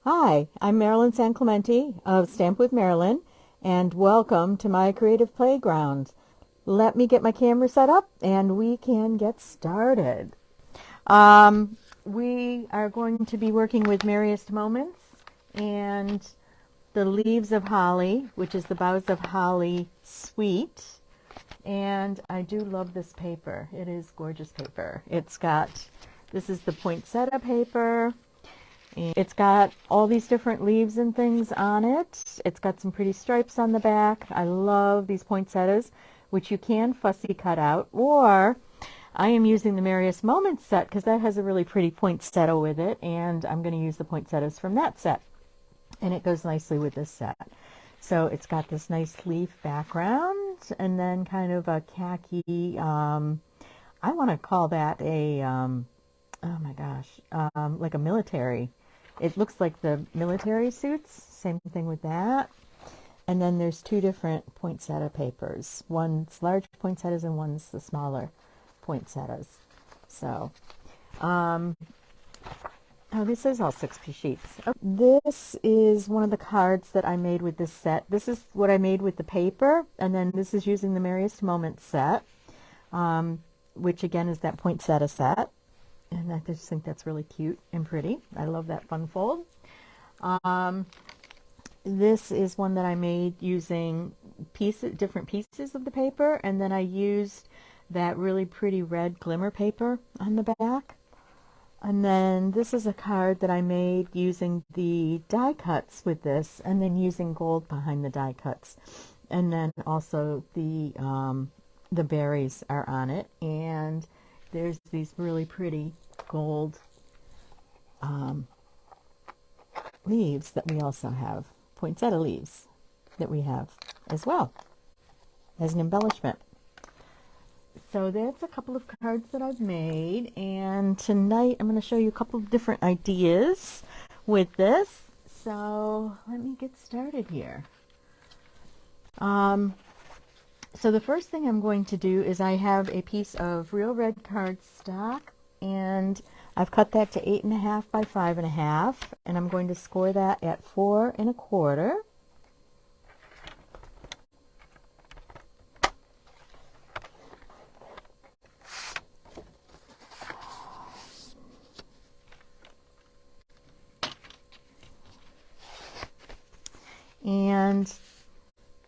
Hi, I'm Marilyn San Clemente of Stamp with Marilyn, and welcome to my creative playground. Let me get my camera set up and we can get started. We are going to be working with Merriest Moments and the Leaves of Holly, which is the Boughs of Holly suite. And I do love this paper. It is gorgeous paper. This is the poinsettia paper. It's got all these different leaves and things on it. It's got some pretty stripes on the back. I love these poinsettias, which you can fussy cut out, or I am using the Merriest Moments set because that has a really pretty poinsettia with it, and I'm going to use the poinsettias from that set. And it goes nicely with this set. So it's got this nice leaf background and then kind of a khaki, I want to call that oh my gosh, like a military. It looks like the military suits. Same thing with that. And then there's two different poinsettia papers. One's large poinsettias and one's the smaller poinsettias. So, oh, this is all 6 sheets. Oh, this is one of the cards that I made with this set. This is what I made with the paper, and then this is using the Merriest Moments set, which again is that poinsettia set. And I just think that's really cute and pretty. I love that fun fold. This is one that I made using different pieces of the paper, and then I used that really pretty red glimmer paper on the back. And then this is a card that I made using the die cuts with this, and then using gold behind the die cuts. And then also the berries are on it, and there's these really pretty gold leaves that we also have, poinsettia leaves that we have as well as an embellishment. So that's a couple of cards that I've made, and tonight I'm going to show you a couple of different ideas with this. So let me get started here. So the first thing I'm going to do is I have a piece of real red cardstock, and I've cut that to 8.5 by 5.5, and I'm going to score that at 4.25. And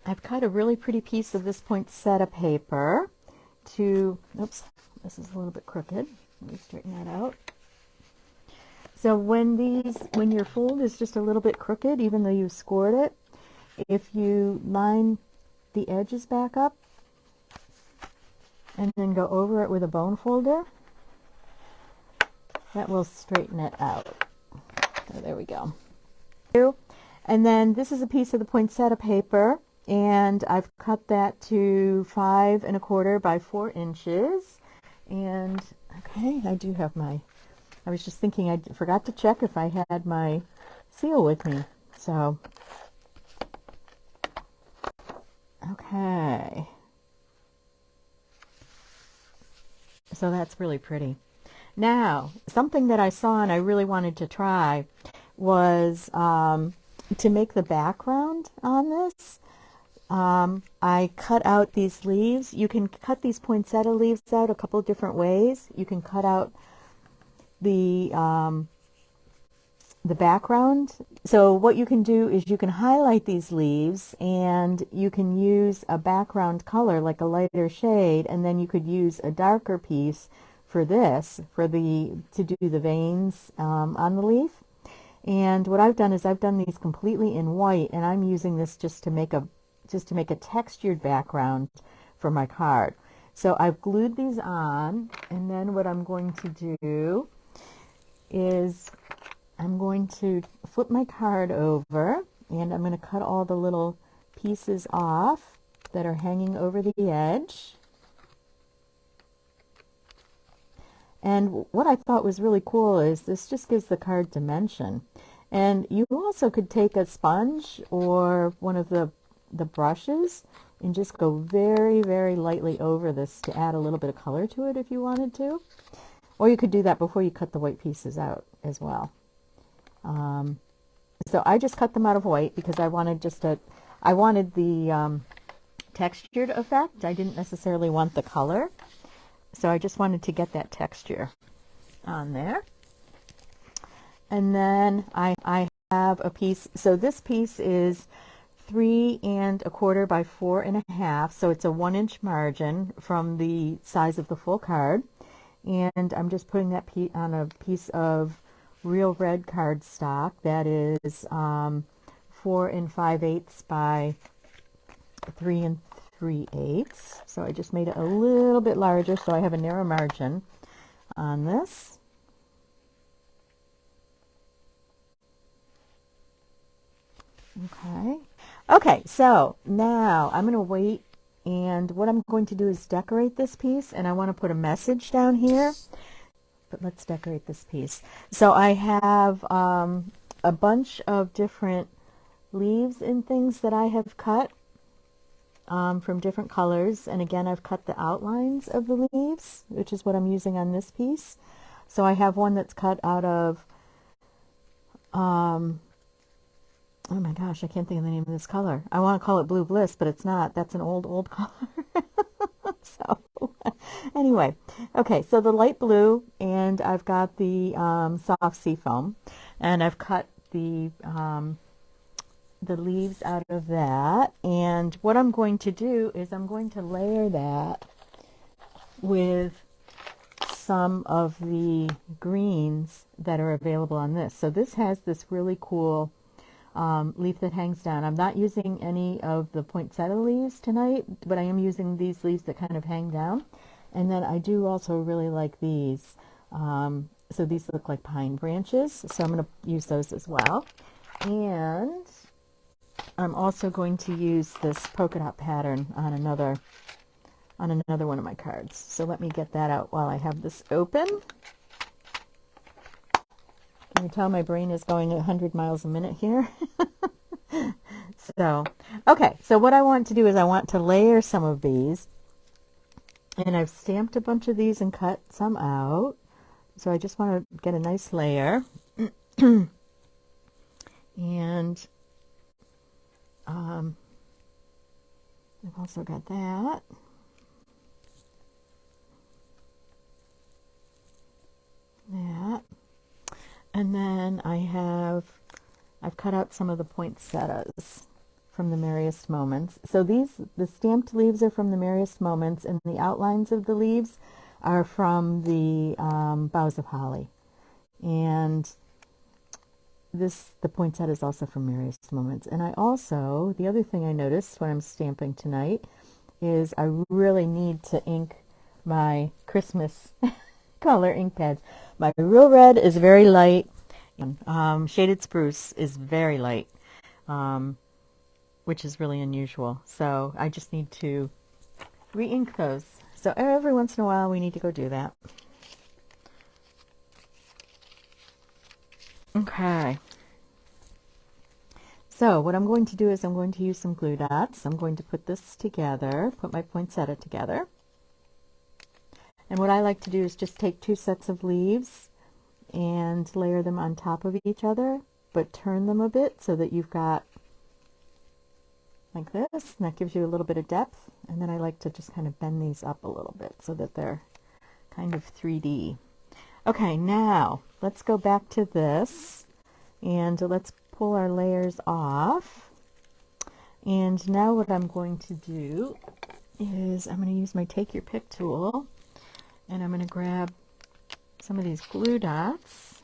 I've cut a really pretty piece of this poinsettia paper to, oops, this is a little bit crooked. Let me straighten that out. So when your fold is just a little bit crooked, even though you scored it, if you line the edges back up and then go over it with a bone folder, that will straighten it out. So there we go. And then this is a piece of the poinsettia paper, and I've cut that to 5.25 by 4 inches. And okay, I do have I was just thinking I forgot to check if I had my seal with me. So, okay. So that's really pretty. Now, something that I saw and I really wanted to try was to make the background on this. I cut out these leaves. You can cut these poinsettia leaves out a couple of different ways. You can cut out the background. So what you can do is you can highlight these leaves, and you can use a background color like a lighter shade, and then you could use a darker piece for this, to do the veins on the leaf. And what I've done is I've done these completely in white, and I'm using this just to make a textured background for my card. So I've glued these on, and then what I'm going to do is I'm going to flip my card over, and I'm going to cut all the little pieces off that are hanging over the edge. And what I thought was really cool is this just gives the card dimension. And you also could take a sponge or one of the brushes and just go very, very lightly over this to add a little bit of color to it if you wanted to. Or you could do that before you cut the white pieces out as well. So I just cut them out of white because I wanted I wanted the textured effect. I didn't necessarily want the color. So I just wanted to get that texture on there. And then I have a piece. So this piece is 3 1/4 by 4 1/2. So it's a 1-inch margin from the size of the full card. And I'm just putting that on a piece of real red cardstock that is 4 5/8 by 3 3/8. So I just made it a little bit larger so I have a narrow margin on this. Okay, so now I'm going to wait, and what I'm going to do is decorate this piece, and I want to put a message down here, but let's decorate this piece. So I have a bunch of different leaves and things that I have cut from different colors, and again I've cut the outlines of the leaves, which is what I'm using on this piece. So I have one that's cut out of oh my gosh, I can't think of the name of this color. I want to call it Blue Bliss, but it's not. That's an old color. So anyway, okay, so the light blue, and I've got the soft sea foam, and I've cut the leaves out of that. And what I'm going to do is I'm going to layer that with some of the greens that are available on this. So this has this really cool leaf that hangs down. I'm not using any of the poinsettia leaves tonight, but I am using these leaves that kind of hang down. And then I do also really like these. So these look like pine branches, so I'm going to use those as well. And I'm also going to use this polka dot pattern on another one of my cards. So let me get that out while I have this open. Can you tell my brain is going 100 miles a minute here? So, okay, so what I want to do is I want to layer some of these. And I've stamped a bunch of these and cut some out. So I just want to get a nice layer. And I've also got that. That. And then I've cut out some of the poinsettias from the Merriest Moments. So the stamped leaves are from the Merriest Moments, and the outlines of the leaves are from the Boughs of Holly. And the poinsettia is also from Merriest Moments. And the other thing I noticed when I'm stamping tonight is I really need to ink my Christmas color ink pads. My Real Red is very light. Shaded Spruce is very light, which is really unusual. So I just need to re-ink those. So every once in a while we need to go do that. Okay. So what I'm going to do is I'm going to use some glue dots. I'm going to put this together, put my poinsettia together. And what I like to do is just take 2 sets of leaves and layer them on top of each other, but turn them a bit so that you've got like this, and that gives you a little bit of depth. And then I like to just kind of bend these up a little bit so that they're kind of 3D. Okay, now let's go back to this and let's pull our layers off. And now what I'm going to do is I'm going to use my Take Your Pick tool, and I'm going to grab some of these glue dots.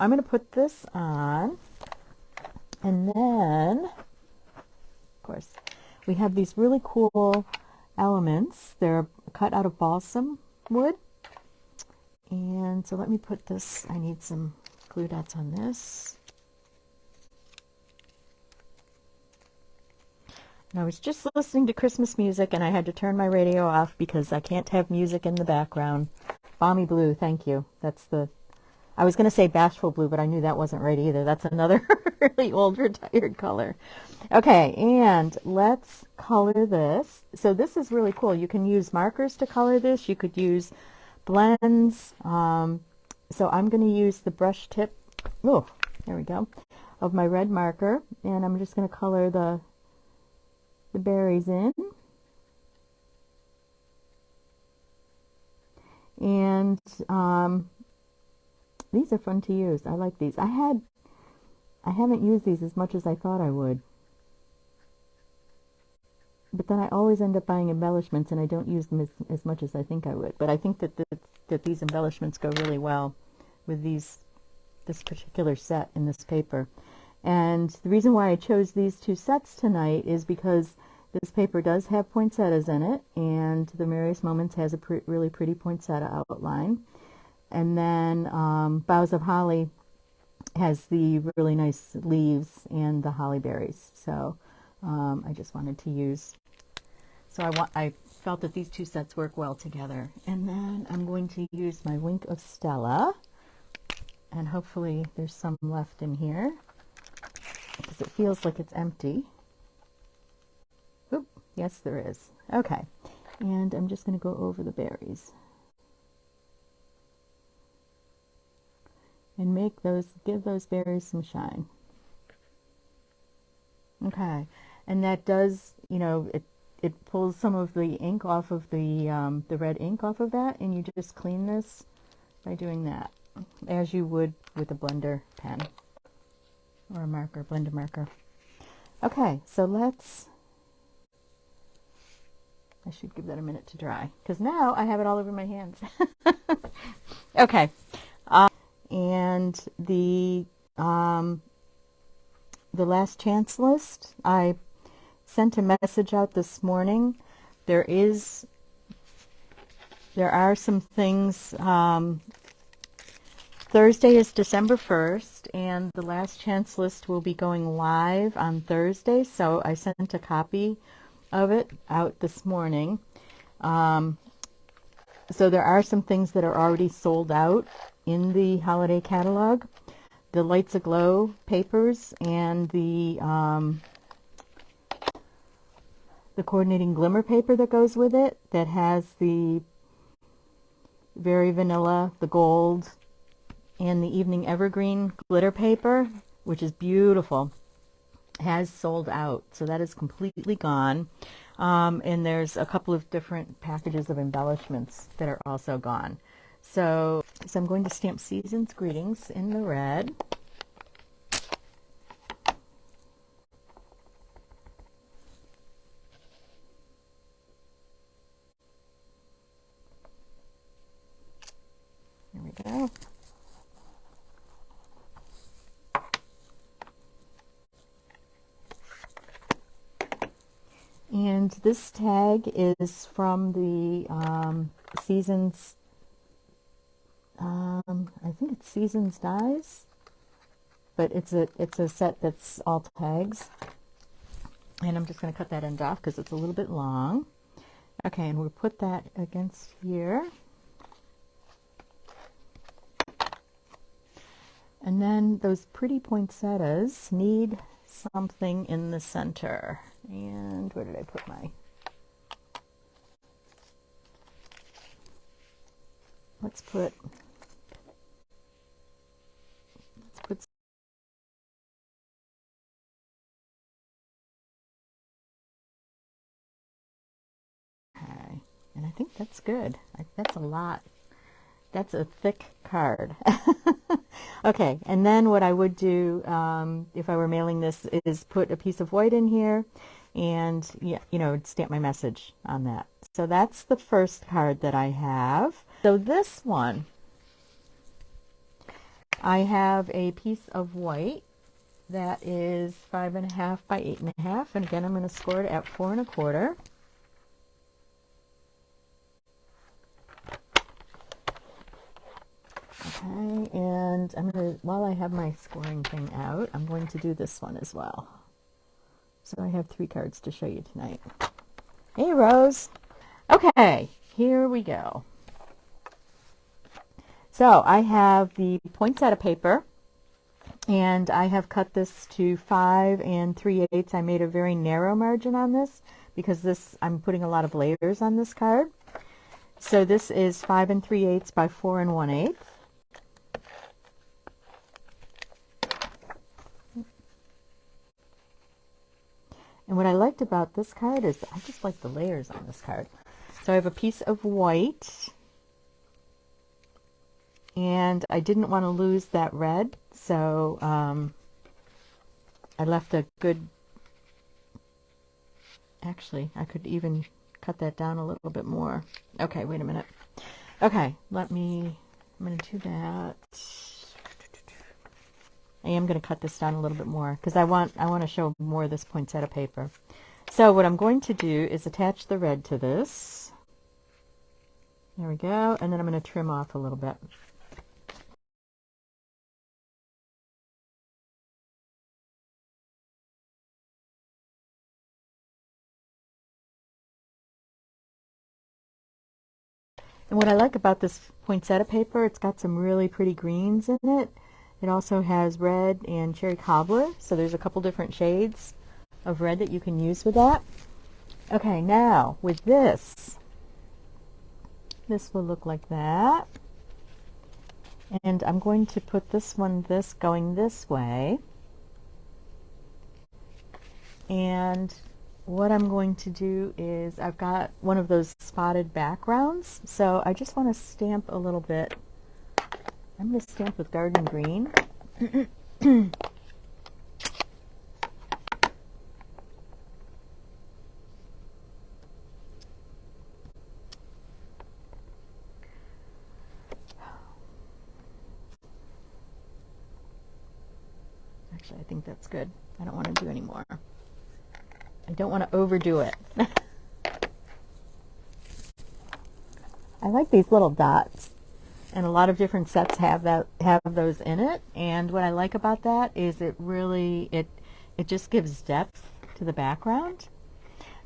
I'm going to put this on, and then, of course, we have these really cool elements. They're cut out of balsam wood, And so let me put this, I need some glue dots on this. And I was just listening to Christmas music and I had to turn my radio off because I can't have music in the background. Balmy Blue, thank you. That's the, I was going to say Bashful Blue, but I knew that wasn't right either. That's another really old retired color. Okay, and let's color this. So this is really cool. You can use markers to color this. You could use blends. So I'm going to use the brush tip, oh, there we go, of my red marker, and I'm just going to color the berries in. And these are fun to use. I like these. I haven't used these as much as I thought I would. But then I always end up buying embellishments and I don't use them as much as I think I would. But I think that these embellishments go really well with this particular set in this paper. And the reason why I chose these two sets tonight is because this paper does have poinsettias in it, and the Merriest Moments has a really pretty poinsettia outline. And then Boughs of Holly has the really nice leaves and the holly berries. So I just wanted to use, so I felt that these two sets work well together. And then I'm going to use my Wink of Stella, and hopefully there's some left in here because it feels like it's empty. Oop, yes there is. Okay, and I'm just going to go over the berries and give those berries some shine. Okay, and that does, you know, it pulls some of the ink off of the red ink off of that, and you just clean this by doing that, as you would with a blender pen or a marker, blender marker. Okay, so I should give that a minute to dry, because now I have it all over my hands. Okay, and the last chance list, I sent a message out this morning. There are some things. Thursday is December 1st, and the last chance list will be going live on Thursday, so I sent a copy of it out this morning. So there are some things that are already sold out in the holiday catalog. The Lights Aglow papers and the coordinating glimmer paper that goes with it, that has the very vanilla, the gold, and the evening evergreen glitter paper, which is beautiful, has sold out. So that is completely gone. And there's a couple of different packages of embellishments that are also gone. So I'm going to stamp Season's Greetings in the red. There we go. And this tag is from the Seasons, I think it's Seasons Dies, but it's a set that's all tags. And I'm just going to cut that end off because it's a little bit long. Okay, and we'll put that against here. And then those pretty poinsettias need something in the center. And where did I put my... Let's put okay, and I think that's good. That's a lot. That's a thick card. Okay, and then what I would do if I were mailing this is put a piece of white in here and, yeah, you know, stamp my message on that. So that's the first card that I have. So this one, I have a piece of white that is 5.5 by 8.5, and again I'm going to score it at 4 1/4. Okay, and I'm gonna, while I have my scoring thing out, I'm going to do this one as well. So I have 3 cards to show you tonight. Hey, Rose. Okay, here we go. So I have the poinsettia paper, and I have cut this to 5 3/8. I made a very narrow margin on this because this, I'm putting a lot of layers on this card. So this is 5 3/8 by 4 1/8. And what I liked about this card is I just like the layers on this card. So I have a piece of white, and I didn't want to lose that red, so I left a good, actually I could even cut that down a little bit more. Okay, wait a minute. Okay, I'm going to do that. I am going to cut this down a little bit more because I want to show more of this poinsettia paper. So what I'm going to do is attach the red to this. There we go, and then I'm going to trim off a little bit. And what I like about this poinsettia paper, it's got some really pretty greens in it. It also has red and cherry cobbler, so there's a couple different shades of red that you can use with that. Okay, now with this will look like that. And I'm going to put this one going this way. And what I'm going to do is, I've got one of those spotted backgrounds, so I just want to stamp a little bit. I'm going to stamp with garden green. Actually, I think that's good. I don't want to do any more. I don't want to overdo it. I like these little dots, and a lot of different sets have those in it. And what I like about that is it really it just gives depth to the background.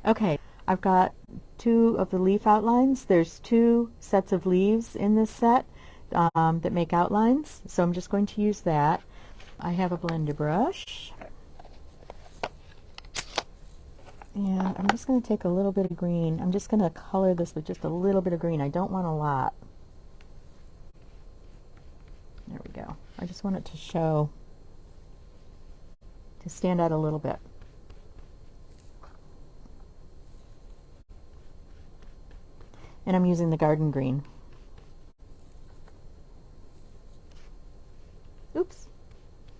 Okay, I've got 2 of the leaf outlines. There's 2 sets of leaves in this set that make outlines, so I'm just going to use that. I have a blender brush, and I'm just going to take a little bit of green. I'm just going to color this with just a little bit of green. I don't want a lot. There we go. I just want it to show, to stand out a little bit. And I'm using the garden green. Oops.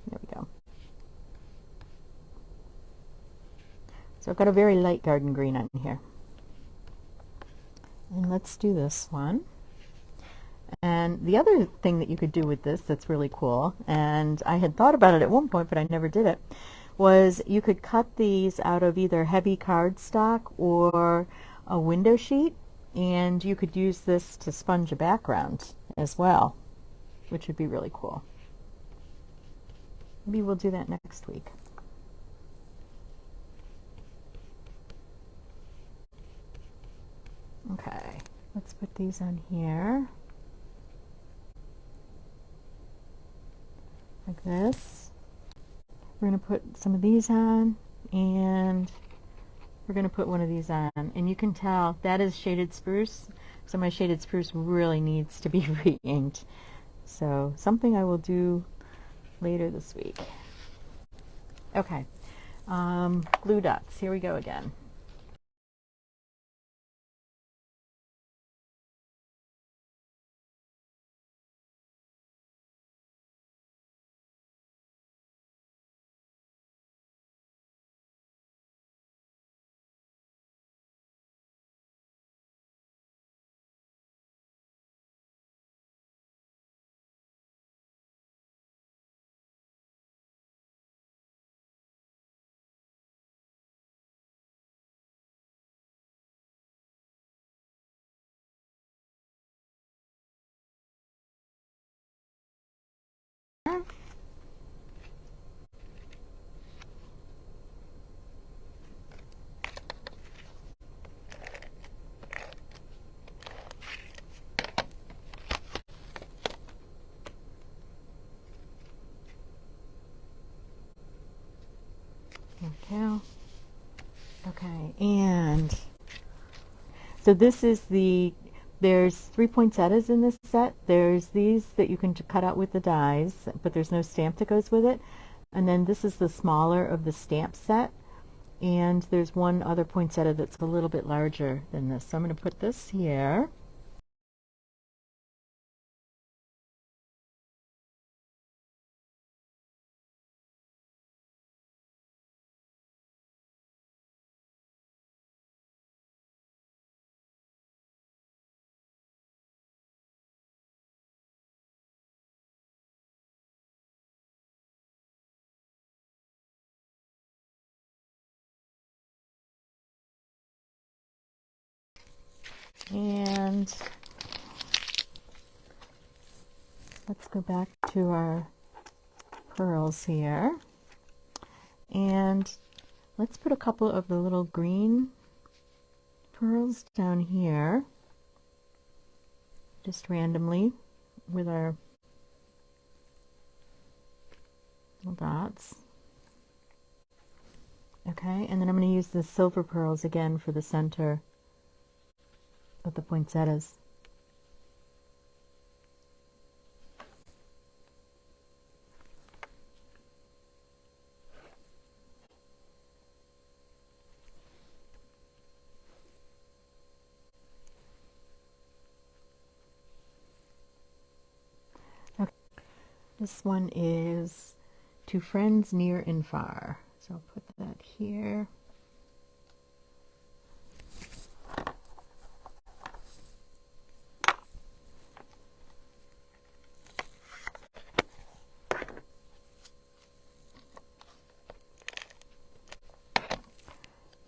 There we go. So I've got a very light garden green on here. And let's do this one. And the other thing that you could do with this that's really cool, and I had thought about it at one point but I never did it, was you could cut these out of either heavy cardstock or a window sheet, and you could use this to sponge a background as well, which would be really cool. Maybe we'll do that next week. Okay, let's put these on here. Like this. We're going to put some of these on, and we're going to put one of these on. And you can tell that is shaded spruce, so my shaded spruce really needs to be re-inked. So something I will do later this week. Okay, glue dots, here we go again. too. Okay, and so this is there's 3 poinsettias in this set. There's these that you can cut out with the dies, but there's no stamp that goes with it. And then this is the smaller of the stamp set. And there's one other poinsettia that's a little bit larger than this. So I'm going to put this here. And let's go back to our pearls here. And let's put a couple of the little green pearls down here, just randomly with our little dots. Okay, and then I'm going to use the silver pearls again for the center of the poinsettias. Okay. This one is To Friends Near and Far. So I'll put that here.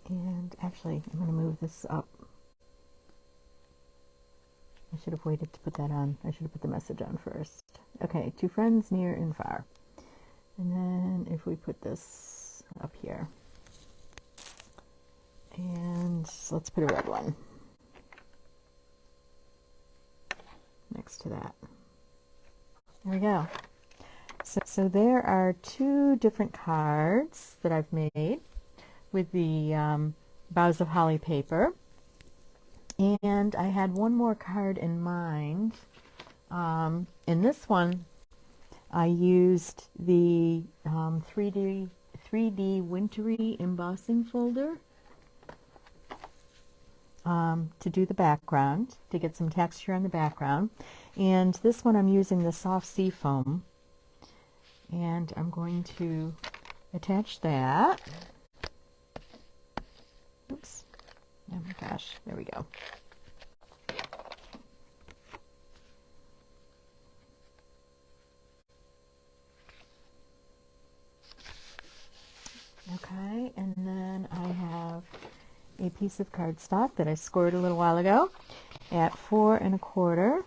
And actually, I'm going to move this up. I should have waited to put that on. I should have put the message on first. Okay, To Friends Near and Far. And then if we put this up here. And let's put a red one next to that. There we go. So there are 2 different cards that I've made with the Boughs of Holly paper. And I had one more card in mind. In this one, I used the 3D Wintry embossing folder to do the background, to get some texture on the background. And this one I'm using the soft sea foam. And I'm going to attach that. Oops. Oh my gosh, there we go. Okay, and then I have a piece of cardstock that I scored a little while ago at 4 1/4.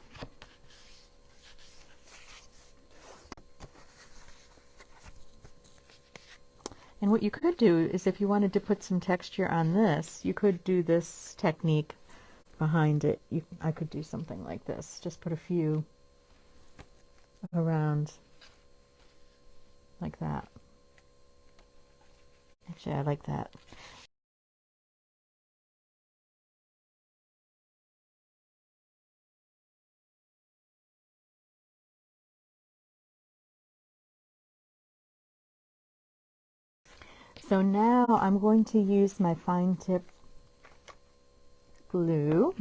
And what you could do is, if you wanted to put some texture on this, you could do this technique behind it. I could do something like this. Just put a few around like that. Actually, I like that. So now I'm going to use my fine tip glue,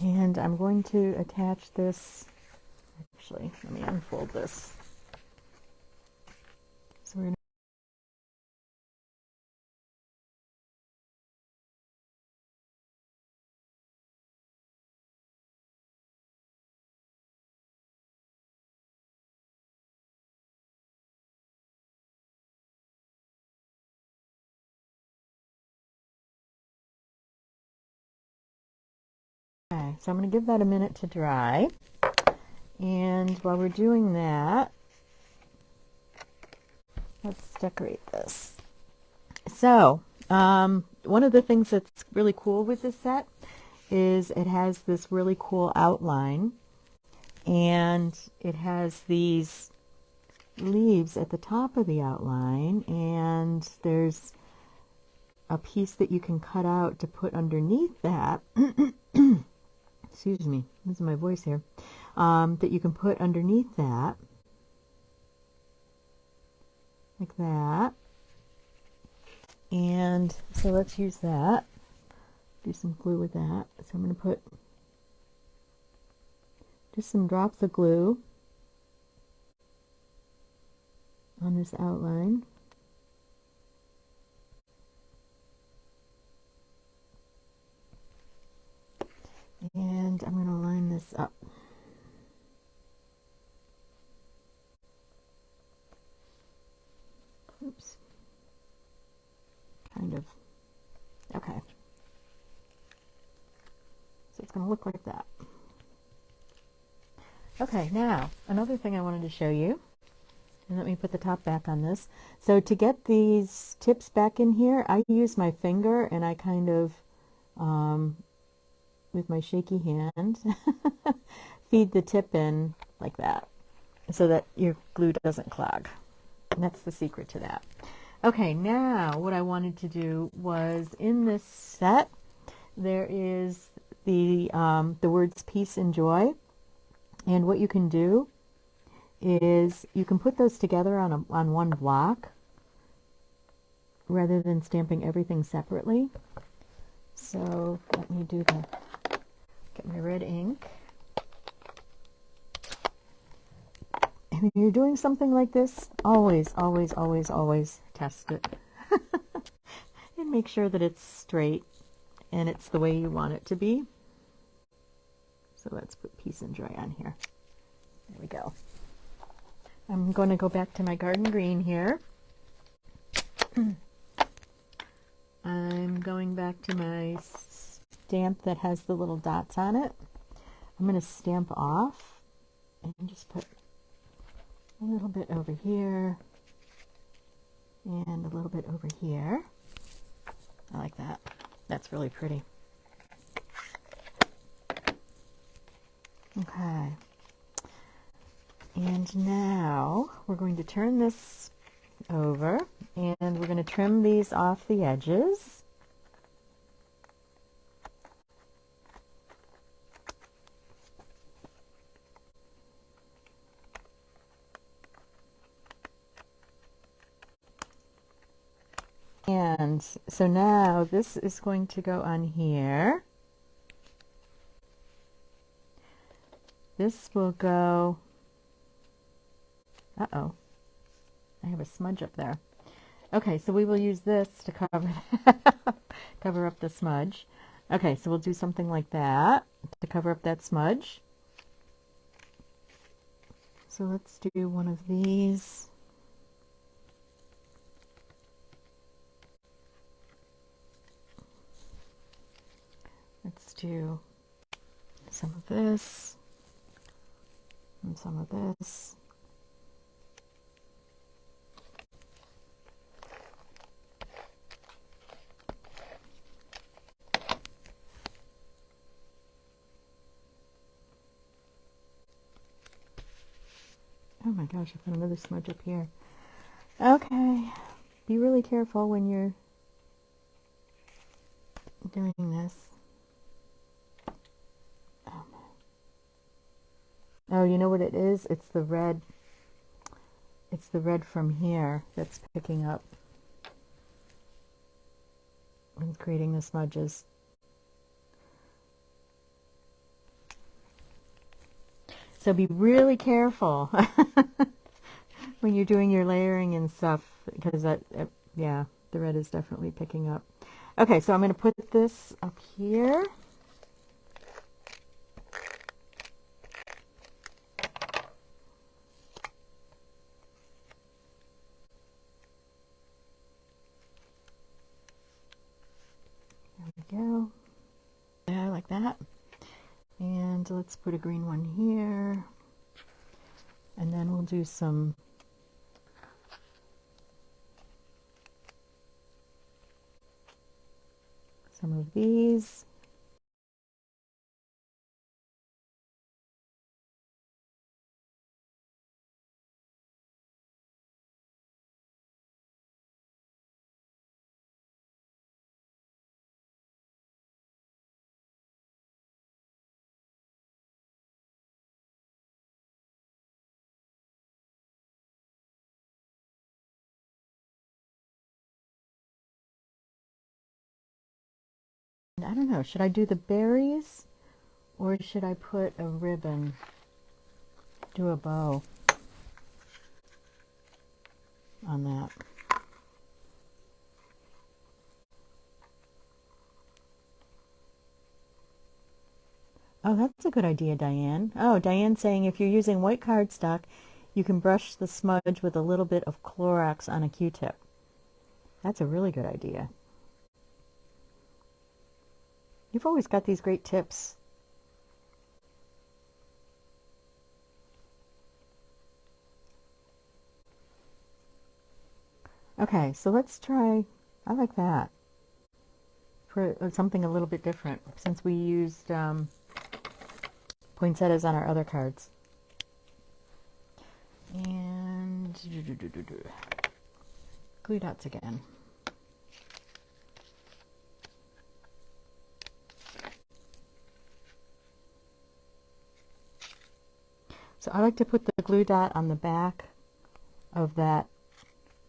and I'm going to attach this. Actually, let me unfold this. So we're okay, so I'm going to give that a minute to dry. And while we're doing that, let's decorate this. So, one of the things that's really cool with this set is it has this really cool outline, and it has these leaves at the top of the outline, and there's a piece that you can cut out to put underneath that. Excuse me, this is my voice here. That you can put underneath that, like that. And so let's use that. Do some glue with that. So I'm going to put just some drops of glue on this outline. And I'm going to line this up. Oops. Kind of. Okay. So it's going to look like that. Okay, now, another thing I wanted to show you, and let me put the top back on this. So to get these tips back in here, I use my finger and I kind of, with my shaky hand, feed the tip in like that, so that your glue doesn't clog. And that's the secret to that. Okay, now what I wanted to do was, in this set, there is the words peace and joy. And what you can do is you can put those together on one block rather than stamping everything separately. So let me get my red ink. And when you're doing something like this, always, always, always, always test it. And make sure that it's straight and it's the way you want it to be. So let's put peace and joy on here. There we go. I'm going to go back to my garden green here. I'm going back to my stamp that has the little dots on it. I'm going to stamp off and just put a little bit over here and a little bit over here. I like that. That's really pretty. Okay, and now we're going to turn this over and we're going to trim these off the edges. And so now this is going to go on here. This will go, uh-oh, I have a smudge up there. Okay, so we will use this to cover up the smudge. Okay, so we'll do something like that to cover up that smudge. So let's do one of these. Let's do some of this. And some of this. Oh my gosh, I found another smudge up here. Okay, be really careful when you're doing this. Oh, you know what it is? It's the red. It's the red from here that's picking up and creating the smudges. So be really careful when you're doing your layering and stuff, because yeah, the red is definitely picking up. Okay, so I'm going to put this up here. There we go. Yeah, like that. And let's put a green one here. And then we'll do some of these. I don't know, should I do the berries or should I put a ribbon, do a bow on that? Oh, that's a good idea, Diane. Oh, Diane's saying if you're using white cardstock, you can brush the smudge with a little bit of Clorox on a Q-tip. That's a really good idea. You've always got these great tips. Okay, so let's try, I like that, for something a little bit different, since we used poinsettias on our other cards. And glue dots again. So I like to put the glue dot on the back of that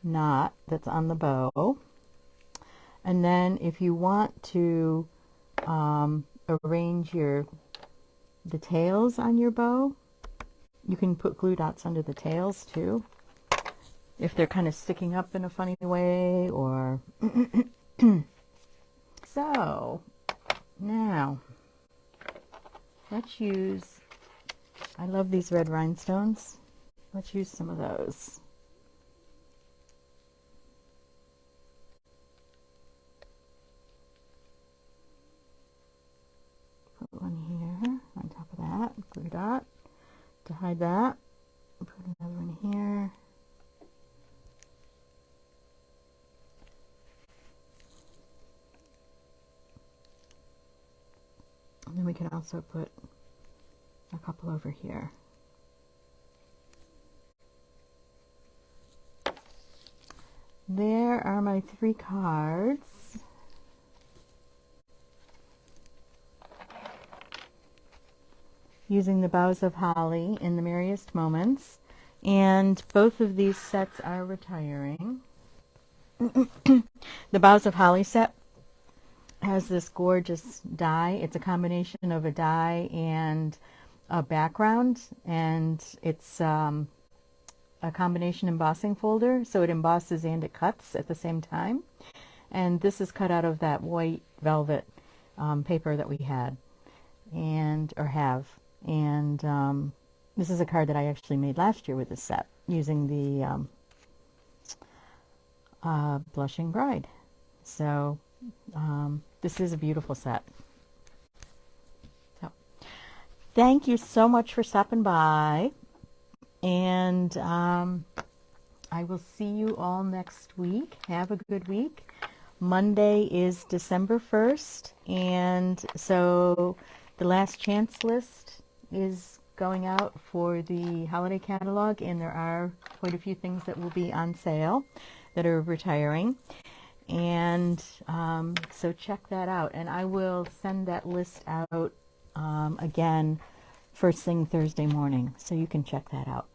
knot that's on the bow. And then if you want to arrange the tails on your bow, you can put glue dots under the tails too, if they're kind of sticking up in a funny way, or so now let's use, I love these red rhinestones. Let's use some of those. Put one here on top of that, glue dot to hide that. Put another one here. And then we can also put a couple over here. There are my 3 cards. Using the Boughs of Holly in the Merriest Moments. And both of these sets are retiring. The Boughs of Holly set has this gorgeous die. It's a combination of a die and a background, and it's a combination embossing folder, so it embosses and it cuts at the same time. And this is cut out of that white velvet paper that we had or have. And this is a card that I actually made last year with this set using the Blushing Bride. So this is a beautiful set. So, thank you so much for stopping by, and I will see you all next week. Have a good week. Monday is December 1st, and so the last chance list is going out for the holiday catalog, and there are quite a few things that will be on sale that are retiring. And so check that out, and I will send that list out again first thing Thursday morning, so you can check that out.